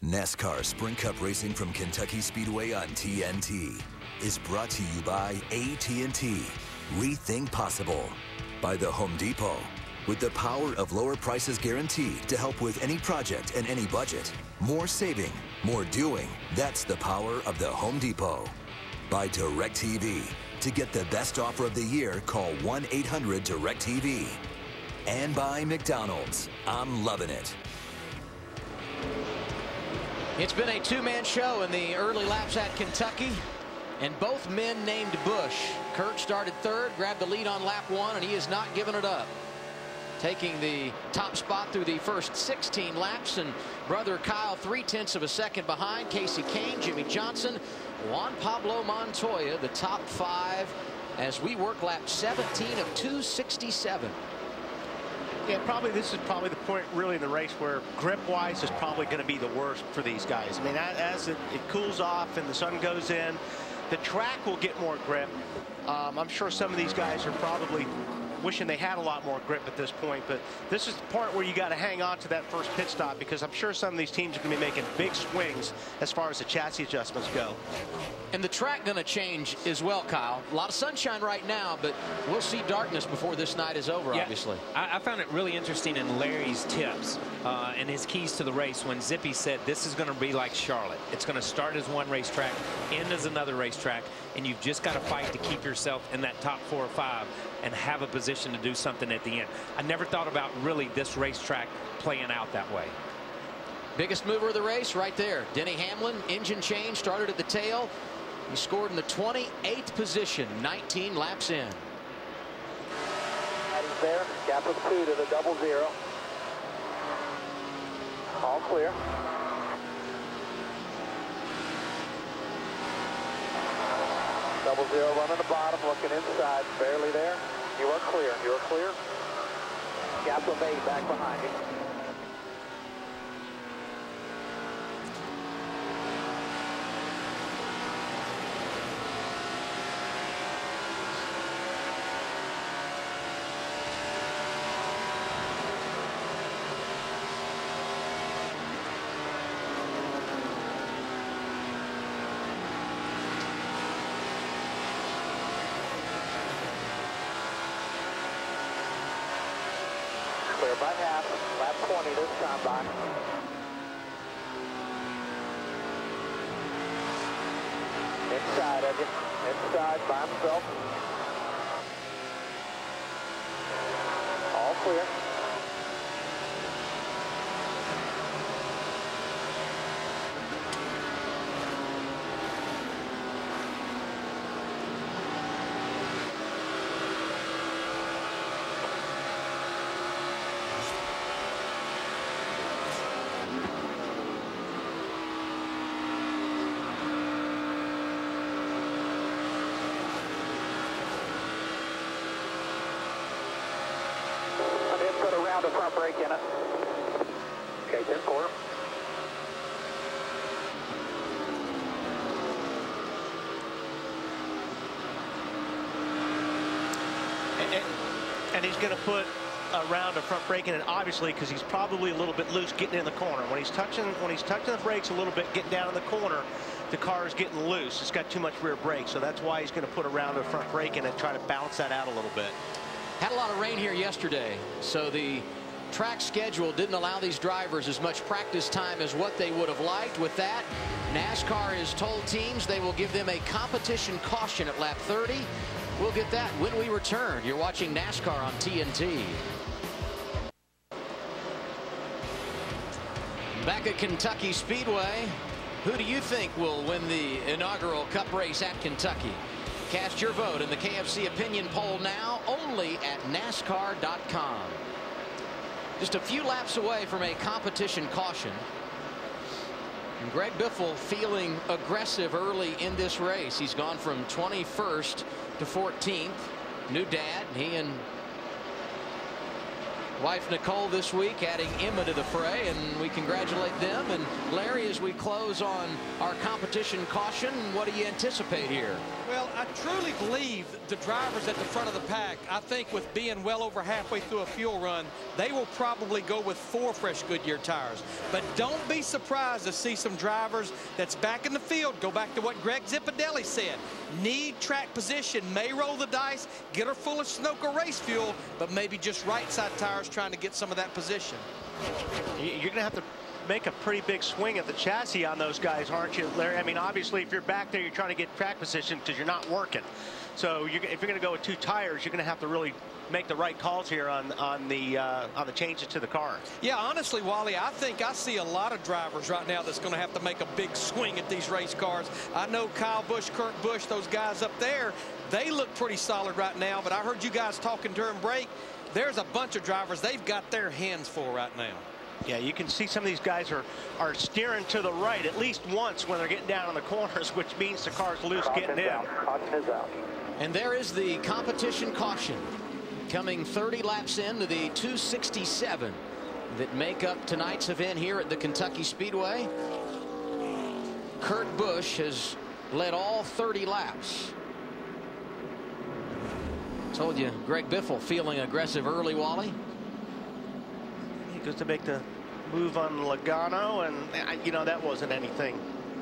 NASCAR Sprint Cup racing from Kentucky Speedway on TNT is brought to you by AT&T. Rethink possible. By the Home Depot. With the power of lower prices guaranteed to help with any project and any budget. More saving, more doing. That's the power of the Home Depot. By DirecTV. To get the best offer of the year, call 1-800-DirecTV. And by McDonald's. I'm loving it. It's been a two-man show in the early laps at Kentucky, and both men named Busch. Kurt started third, grabbed the lead on lap 1, and he has not given it up. Taking the top spot through the first 16 laps, and brother Kyle 0.3 of a second behind. Casey Kane, Jimmy Johnson, Juan Pablo Montoya, the top 5 as we work lap 17 of 267. Yeah, this is probably the point really in the race where grip-wise is probably going to be the worst for these guys. I mean, as it cools off and the sun goes in, the track will get more grip. I'm sure some of these guys are probably wishing they had a lot more grip at this point, but this is the part where you got to hang on to that first pit stop, because I'm sure some of these teams are going to be making big swings as far as the chassis adjustments go. And the track going to change as well, Kyle. A lot of sunshine right now, but we'll see darkness before this night is over, obviously. I found it really interesting in Larry's tips and his keys to the race when Zippy said this is going to be like Charlotte. It's going to start as one racetrack, end as another racetrack, and you've just got to fight to keep yourself in that top 4 or 5 and have a position to do something at the end. I never thought about really this racetrack playing out that way. Biggest mover of the race right there. Denny Hamlin, engine change, started at the tail. He scored in the 28th position, 19 laps in. That is there. Gap of 2 to the 00. All clear. Double 0 running the bottom, looking inside, barely there. You are clear. You are clear. Gap of 8 back behind you. Clear by half, lap 20 this time by. Inside of you, inside by himself. All clear. Put a round of front brake in it. Okay, 10-4. And he's going to put a round of front brake in it, obviously, because he's probably a little bit loose getting in the corner. When he's touching the brakes a little bit, getting down in the corner, the car is getting loose. It's got too much rear brake, so that's why he's going to put a round of front brake in it, try to balance that out a little bit. Had a lot of rain here yesterday, so the track schedule didn't allow these drivers as much practice time as what they would have liked. With that, NASCAR has told teams they will give them a competition caution at lap 30. We'll get that when we return. You're watching NASCAR on TNT. Back at Kentucky Speedway, who do you think will win the inaugural Cup race at Kentucky? Cast your vote in the KFC opinion poll now, only at NASCAR.com. Just a few laps away from a competition caution. And Greg Biffle feeling aggressive early in this race. He's gone from 21st to 14th. New dad, he and wife Nicole this week adding Emma to the fray, and we congratulate them. And Larry, as we close on our competition caution, what do you anticipate here? Well, I truly believe the drivers at the front of the pack, I think with being well over halfway through a fuel run, they will probably go with 4 fresh Goodyear tires. But don't be surprised to see some drivers that's back in the field. Go back to what Greg Zipadelli said. Need track position, may roll the dice, get her full of Sunoco race fuel, but maybe just right side tires trying to get some of that position. You're going to have to make a pretty big swing at the chassis on those guys, aren't you, Larry? I mean, obviously, if you're back there, you're trying to get track position because you're not working. So if you're going to go with 2 tires, you're going to have to really make the right calls here on the changes to the car. Yeah, honestly, Wally, I think I see a lot of drivers right now that's going to have to make a big swing at these race cars. I know Kyle Busch, Kurt Busch, those guys up there, they look pretty solid right now. But I heard you guys talking during break. There's a bunch of drivers, they've got their hands full right now. Yeah, you can see some of these guys are steering to the right at least once when they're getting down on the corners, which means the car's loose getting in. Caution is out. And there is the competition caution coming 30 laps into the 267 that make up tonight's event here at the Kentucky Speedway. Kurt Busch has led all 30 laps. Told you, Greg Biffle feeling aggressive early, Wally. He goes to make the move on Logano, and you know, that wasn't anything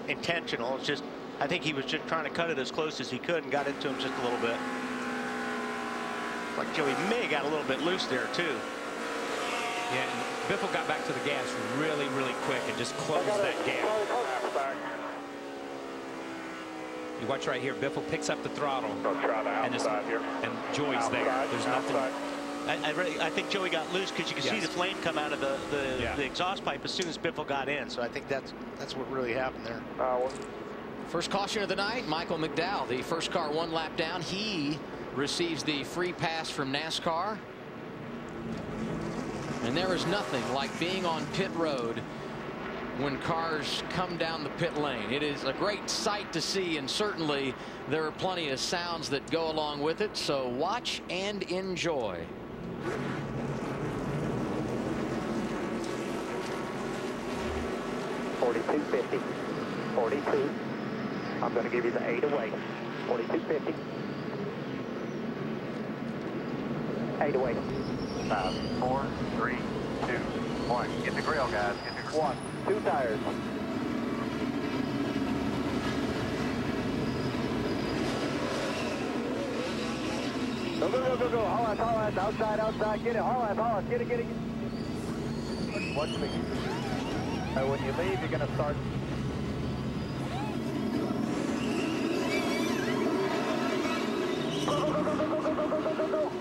intentional. It's just, I think he was just trying to cut it as close as he could and got into him just a little bit. Like Joey May got a little bit loose there too. Yeah, and Biffle got back to the gas really, really quick and just closed that gap. You watch right here, Biffle picks up the throttle and Joey's there. There's nothing. I think Joey got loose because you can see the flame come out of the exhaust pipe as soon as Biffle got in. So I think that's what really happened there. First caution of the night, Michael McDowell, the first car 1 lap down. He receives the free pass from NASCAR. And there is nothing like being on pit road when cars come down the pit lane. It is a great sight to see, and certainly there are plenty of sounds that go along with it. So watch and enjoy. $42.50. 42. I'm going to give you the 8 away. $42.50. 8 away. 5, 4, 3, 2, 1. Get the grill, guys. Get the 1. 2 tires. Go, go, go, go, go. Haul ass, outside. Get it. Haul ass. Get it. Watch me. When you leave, you're going to start. Go.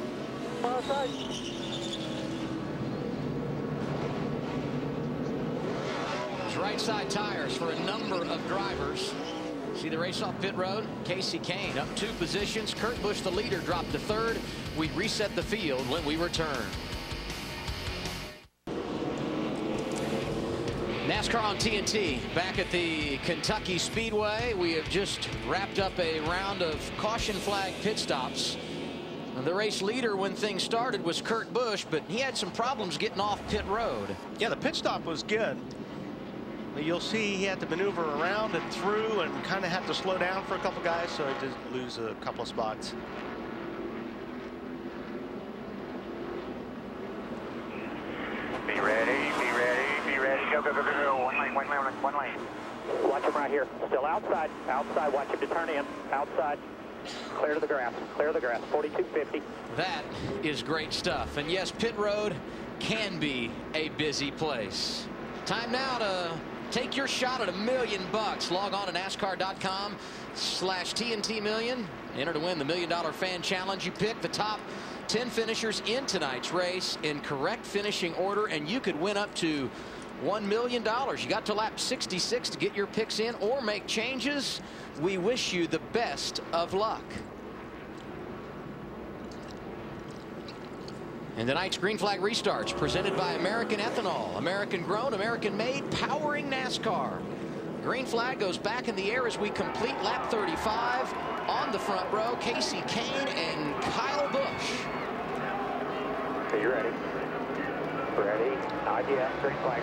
Far outside. Right side tires for a number of drivers. See the race off pit road. Casey Kane up 2 positions. Kurt Busch, the leader, dropped to 3rd. We reset the field when we return. NASCAR on TNT back at the Kentucky Speedway. We have just wrapped up a round of caution flag pit stops. The race leader when things started was Kurt Busch, but he had some problems getting off pit road. Yeah, the pit stop was good. You'll see he had to maneuver around and through and kind of had to slow down for a couple guys, so he did lose a couple of spots. Be ready. Go. 1 lane. Watch him right here. Still outside. Watch him to turn in. Outside. Clear to the grass. 42.50. That is great stuff. And yes, pit road can be a busy place. Time now to take your shot at $1 million. Log on to NASCAR.com/TNT Million. Enter to win the $1 Million Fan Challenge. You pick the top 10 finishers in tonight's race in correct finishing order, and you could win up to $1 million. You got to lap 66 to get your picks in or make changes. We wish you the best of luck. And tonight's green flag restarts presented by American Ethanol. American grown, American made, powering NASCAR. Green flag goes back in the air as we complete lap 35. On the front row, Casey Kane and Kyle Busch. Okay, you ready? Ready. Idea. Green flag.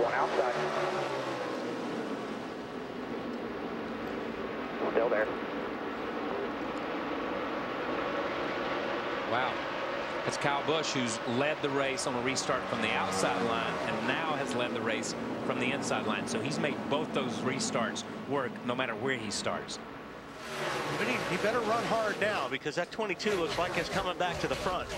One outside. Still there. Wow. It's Kyle Busch who's led the race on a restart from the outside line and now has led the race from the inside line. So he's made both those restarts work no matter where he starts. But he better run hard now because that 22 looks like it's coming back to the front.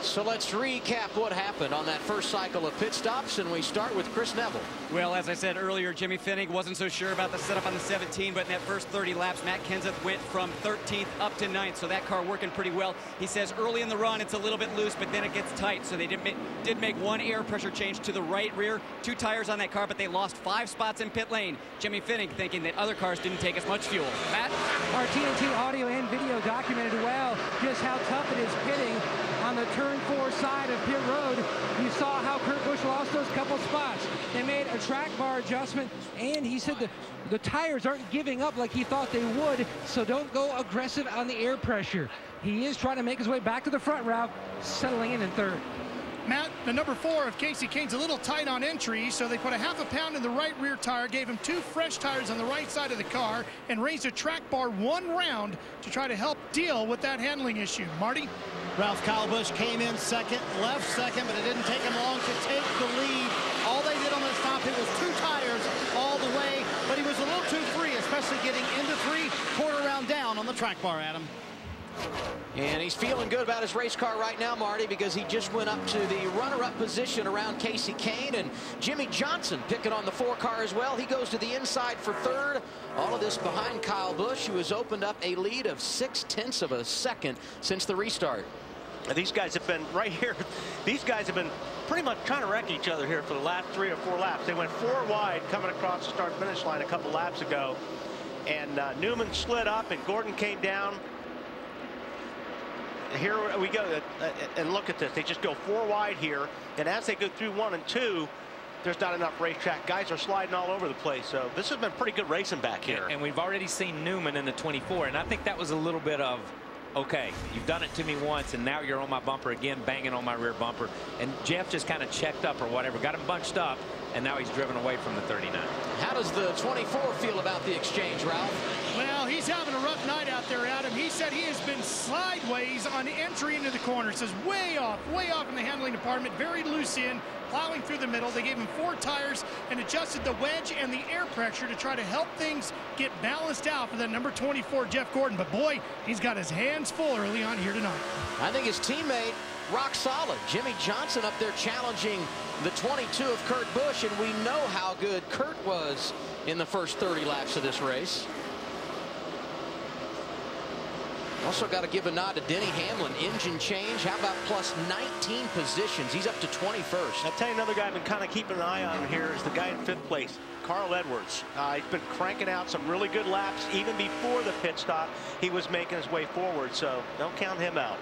So let's recap what happened on that first cycle of pit stops, and we start with Chris Neville. Well, as I said earlier, Jimmy Finnick wasn't so sure about the setup on the 17, but in that first 30 laps, Matt Kenseth went from 13th up to 9th, so that car working pretty well. He says early in the run it's a little bit loose, but then it gets tight, so they did make one air pressure change to the right rear, 2 tires on that car, but they lost 5 spots in pit lane. Jimmy Finnick thinking that other cars didn't take as much fuel. Matt? Our TNT audio and video documented well just how tough it is pitting on the turn 4 side of pit road. You saw how Kurt Busch lost those couple spots. They made a track bar adjustment, and he said the tires aren't giving up like he thought they would, so don't go aggressive on the air pressure. He is trying to make his way back to the front route, settling in 3rd. Matt, the number 4 of Casey Kane's a little tight on entry, so they put a ½ pound in the right rear tire, gave him 2 fresh tires on the right side of the car, and raised a track bar 1 round to try to help deal with that handling issue. Marty? Ralph, Kyle Busch came in second, left second, but it didn't take him long to take the lead. All they did on that stop, it was 2 tires all the way, but he was a little too free, especially getting into 3, quarter round down on the track bar, Adam. And he's feeling good about his race car right now, Marty, because he just went up to the runner-up position around Casey Kane, and Jimmy Johnson picking on the 4 car as well. He goes to the inside for 3rd. All of this behind Kyle Busch, who has opened up a lead of 0.6 of a second since the restart. And these guys have been right here. These guys have been pretty much trying to wreck each other here for the last 3 or 4 laps. They went 4 wide coming across the start-finish line a couple laps ago, and Newman slid up and Gordon came down. Here we go, and look at this. They just go 4 wide here, and as they go through 1 and 2, there's not enough racetrack. Guys are sliding all over the place, so this has been pretty good racing back here. And we've already seen Newman in the 24, and I think that was a little bit of, okay, you've done it to me once, and now you're on my bumper again, banging on my rear bumper. And Jeff just kind of checked up or whatever, got him bunched up, and now he's driven away from the 39. How does the 24 feel about the exchange, Ralph? Well, he's having a rough night out there, Adam. He said he has been sideways on entry into the corner. Says way off in the handling department, very loose in, plowing through the middle. They gave him 4 tires and adjusted the wedge and the air pressure to try to help things get balanced out for that number 24, Jeff Gordon. But boy, he's got his hands full early on here tonight. I think his teammate, rock solid. Jimmy Johnson up there challenging the 22 of Kurt Busch, and we know how good Kurt was in the first 30 laps of this race. Also got to give a nod to Denny Hamlin. Engine change. How about plus 19 positions? He's up to 21st. I'll tell you another guy I've been kind of keeping an eye on here is the guy in 5th place, Carl Edwards. He's been cranking out some really good laps. Even before the pit stop, he was making his way forward, so don't count him out.